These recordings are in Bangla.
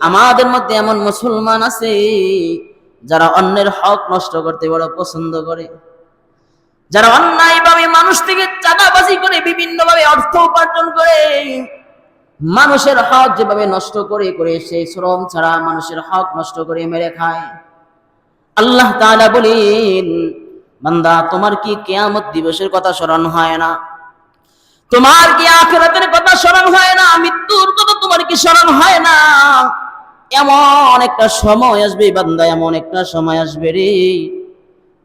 আমাদের মধ্যে এমন মুসলমান আছে যারা অন্যের হক নষ্ট করতে বড় পছন্দ করে, যারা অন্যায়ভাবে মানুষ থেকে চাঁদাবাজি করে বিভিন্ন ভাবে অর্থ উপার্জন করে, মানুষের হক যেভাবে নষ্ট করে করে সেই শ্রম ছাড়া মানুষের হক নষ্ট করে মেরে খায়। আল্লাহ তাআলা বলেন, বান্দা তোমার কি কিয়ামত দিবসের কথা স্মরণ হয় না? তোমার কি আখিরাতের কথা স্মরণ হয় না? মৃত্যুর কথা তোমার কি স্মরণ হয় না? এমন একটা সময় আসবে বান্দা, এমন একটা সময় আসবে রে,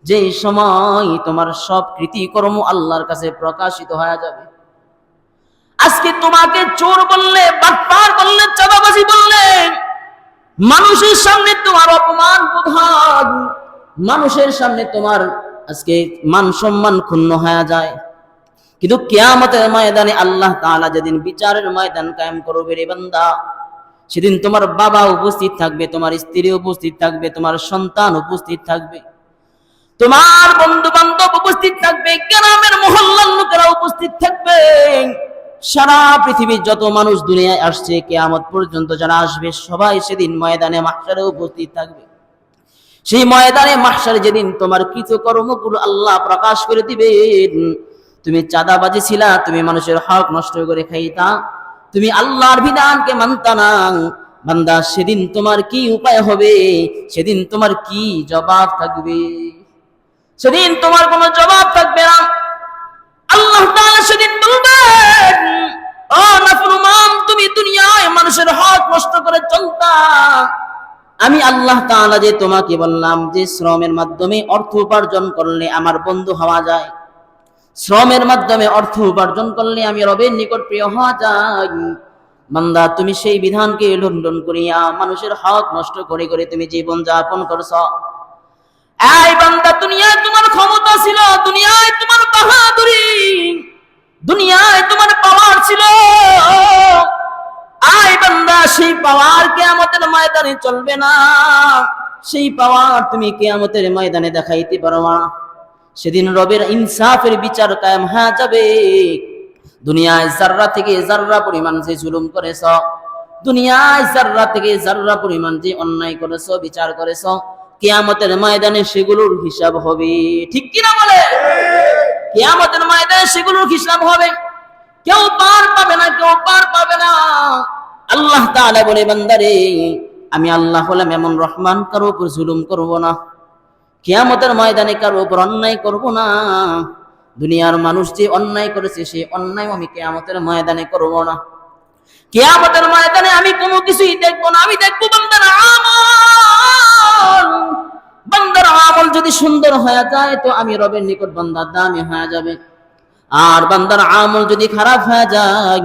যেই সময় তোমার সব কৃতিকর্ম আল্লাহর কাছে প্রকাশিত হয়ে যাবে। আজকে তোমাকে চোর বললে, বাটপার বললে, চাঁদাবাজি বললে, মানুষের সামনে তোমার অপমান বোধ হয়, মানুষের সামনে তোমার আজকে মান সম্মান ক্ষুণ্ণ হয়ে যায়। কিন্তু কিয়ামতের ময়দানে আল্লাহ তাআলা যেদিন বিচারের ময়দান কায়েম করবে রে বান্দা, সেদিন তোমার বাবা উপস্থিত থাকবে, তোমার স্ত্রী উপস্থিত থাকবে, তোমার সন্তান উপস্থিত থাকবে, তোমার বন্ধু বান্ধব উপস্থিত থাকবে, গ্রামের মহল্লার লোকেরা উপস্থিত থাকবে। সারা পৃথিবীর যত মানুষ দুনিয়ায় আসছে কিয়ামত পর্যন্ত যারা আসবে সবাই সেদিন ময়দানে মাহশারে উপস্থিত থাকবে। সেই ময়দানে মাহশারে যেদিন তোমার কৃতকর্মগুলো আল্লাহ প্রকাশ করে দিবেন, তুমি চাঁদাবাজি ছিলা, তুমি মানুষের হক নষ্ট করে খাইতা, তুমি আল্লাহর বিধানকে মানতা না, বান্দা সেদিন তোমার কি উপায় হবে? সেদিন তোমার কি জবাব থাকবে? সেদিন তোমার কোনো জবাব থাকবে না। আল্লাহ তাআলা সেদিন বলবেন, ও নাফরমান, তুমি দুনিয়ায় মানুষের হক নষ্ট করে চলতা, আমি আল্লাহ তাআলা যে তোমাকে বললাম যে শ্রমের মাধ্যমে অর্থ উপার্জন করলে আমার বন্ধু হওয়া যায়, শ্রমের মাধ্যমে অর্থ উপার্জন করলে আমি রবের নিকট প্রিয় হওয়া যায়, বান্দা তুমি সেই বিধানকে লঙ্ঘন করিয়া মানুষের হক নষ্ট করে করে তুমি জীবন যাপন করছ। এই বান্দা, দুনিয়ায় তোমার ক্ষমতা ছিল, দুনিয়ায় তোমার বাহাদুরি, দুনিয়ায় তোমার পাওয়ার ছিল। আই বান্দা, সেই পাওয়ার কিয়ামতের ময়দানে চলবে না, সেই পাওয়ার তুমি কিয়ামতের ময়দানে দেখাইতে পারবা না। সেদিন রবের ইনসাফের বিচার কায়েম হয়ে যাবে। দুনিয়ায় জাররা থেকে জাররা পরিমাণ যে জুলুম করেছ, দুনিয়ায় জাররা থেকে জাররা পরিমাণ যে অন্যায় করেছ, বিচার করেছ, কিয়ামতের ময়দানে সেগুলোর হিসাব হবে। ঠিক কিনা বলে? কিয়ামতের ময়দানে সেগুলোর হিসাব হবে। কেউ পার পাবে না, কেউ পার পাবে না। আল্লাহ তাআলা বলে, বান্দারে আমি আল্লাহ হলাম এমন রহমান, কারো উপর জুলুম করব না, কিয়ামতের ময়দানে কারো উপর অন্যায় করব না। দুনিয়ার মানুষ যে অন্যায় করেছে সেই অন্যায় আমি কিয়ামতের ময়দানে করব না। কিয়ামতের ময়দানে আমি কোনো কিছুই দেখব না, আমি দেখব বান্দার আমল। বান্দার আমল যদি সুন্দর হয়ে যায় তো আমি রবের নিকট বান্দার দামি হয়ে যাবে, আর বান্দার আমল যদি খারাপ হয়ে যায়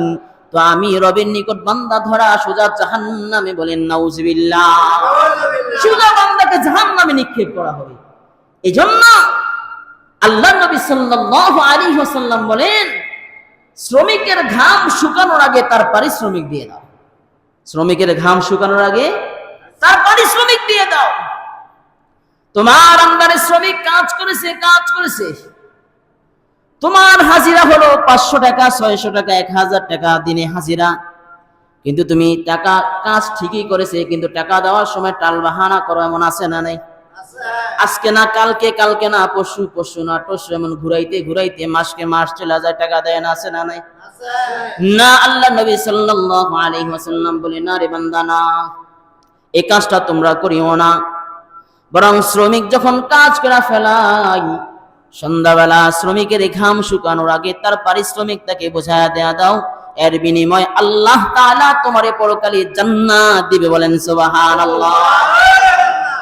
তো আমি রবের নিকট বান্দা ধরা সোজা জাহান্নামে। বলেন নাউজুবিল্লাহ। সোজা বান্দাকে জাহান্নামে নিক্ষেপ করা হবে। এজন্য আল্লাহ নবী সাল্লাল্লাহু আলাইহি ওয়াসাল্লাম বলেন, শ্রমিকের ঘাম শুকানোর আগে তার পারিশ্রমিক দিয়ে দাও। শ্রমিকের ঘাম শুকানোর আগে তার পারিশ্রমিক দিয়ে দাও। তোমার আন্ডারে শ্রমিক কাজ করেছে, তোমার হাজিরা হলো 500 টাকা, 600 টাকা, 1000 টাকা দিনে হাজিরা, কিন্তু তুমি টাকা কাজ ঠিকই করেছে, কিন্তু টাকা দেওয়ার সময় টাল বাহানা করো, এমন আছে না নাই? আজকে না কালকে, কালকে না পরশু, পরশু না টরশু, এমন ঘুরাইতে ঘুরাইতে মাসকে মাস চলে যায়, টাকা দেয় না, আছে না নাই? না। আল্লাহ নবী সাল্লাল্লাহু আলাইহি ওয়াসাল্লাম বলে, না রে বান্দা, না, এই কাজটা তোমরা করিও না। বরং শ্রমিক যখন কাজ করে ফেলায়, সন্ধ্যাবেলা শ্রমিকের ঘাম শুকানোর আগে তার পারিশ্রমিক তাকে বোঝায়া দেয়া দাও, এর বিনিময় আল্লাহ তাআলা তোমারে পরকালে জান্নাত দিবে। বলেন সুবহানাল্লাহ।